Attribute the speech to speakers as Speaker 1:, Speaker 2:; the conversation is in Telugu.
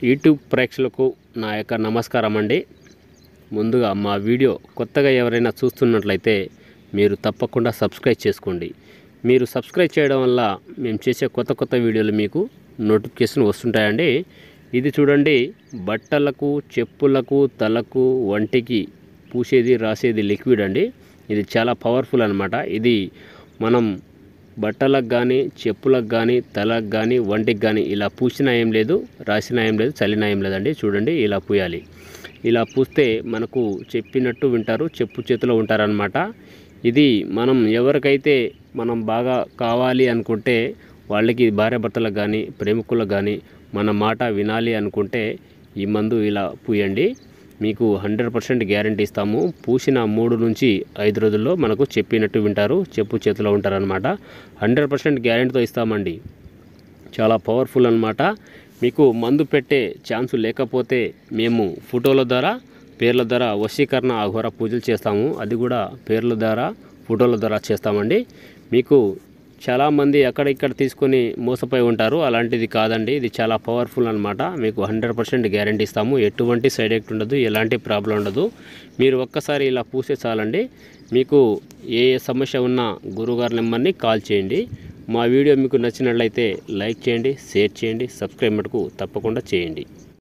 Speaker 1: యూట్యూబ్ ప్రేక్షకులకు నా యొక్క నమస్కారం అండి. ముందుగా మా వీడియో కొత్తగా ఎవరైనా చూస్తున్నట్లయితే మీరు తప్పకుండా సబ్స్క్రైబ్ చేసుకోండి. మీరు సబ్స్క్రైబ్ చేయడం వల్ల మేము చేసే కొత్త వీడియోలు మీకు నోటిఫికేషన్ వస్తుంటాయండి. ఇది చూడండి, బట్టలకు, చెప్పులకు, తలకు, వంటికి పూసేది రాసేది లిక్విడ్ అండి. ఇది చాలా పవర్ఫుల్ అన్నమాట. ఇది మనం బట్టలకు కానీ, చెప్పులకు కానీ, తలకు కానీ, వంటికి కానీ ఇలా పూసినా ఏం లేదు, రాసినా ఏం లేదు, చల్లినా ఏం లేదండి. చూడండి, ఇలా పూయాలి. ఇలా పూస్తే మనకు చెప్పినట్టు వింటారు, చెప్పు చేతిలో ఉంటారనమాట. ఇది మనం ఎవరికైతే మనం బాగా కావాలి అనుకుంటే వాళ్ళకి, భార్యాభర్తలకు కానీ, ప్రేమికులకు కానీ మన మాట వినాలి అనుకుంటే ఈ మందు ఇలా పూయండి. మీకు 100% గ్యారంటీ ఇస్తాము. పూసిన 3 నుంచి 5 రోజుల్లో మనకు చెప్పినట్టు వింటారు, చెప్పు చేతిలో ఉంటారనమాట. 100% గ్యారంటీతో ఇస్తామండి. చాలా పవర్ఫుల్ అన్నమాట. మీకు మందు పెట్టే ఛాన్స్ లేకపోతే మేము ఫోటోల ద్వారా, పేర్ల ద్వారా వశీకరణ అఘోర పూజలు చేస్తాము. అది కూడా పేర్ల ద్వారా, ఫోటోల ద్వారా చేస్తామండి. మీకు చాలామంది అక్కడ ఇక్కడ తీసుకొని మోసపోయి ఉంటారు. అలాంటిది కాదండి, ఇది చాలా పవర్ఫుల్ అన్నమాట. మీకు 100% గ్యారంటీ ఇస్తాము. ఎటువంటి సైడ్ ఎఫెక్ట్ ఉండదు, ఎలాంటి ప్రాబ్లం ఉండదు. మీరు ఒక్కసారి ఇలా పూసే చాలండి. మీకు ఏ సమస్య ఉన్నా గురువుగారి నెంబర్ని కాల్ చేయండి. మా వీడియో మీకు నచ్చినట్లయితే లైక్ చేయండి, షేర్ చేయండి, సబ్స్క్రైబ్ మటుకు తప్పకుండా చేయండి.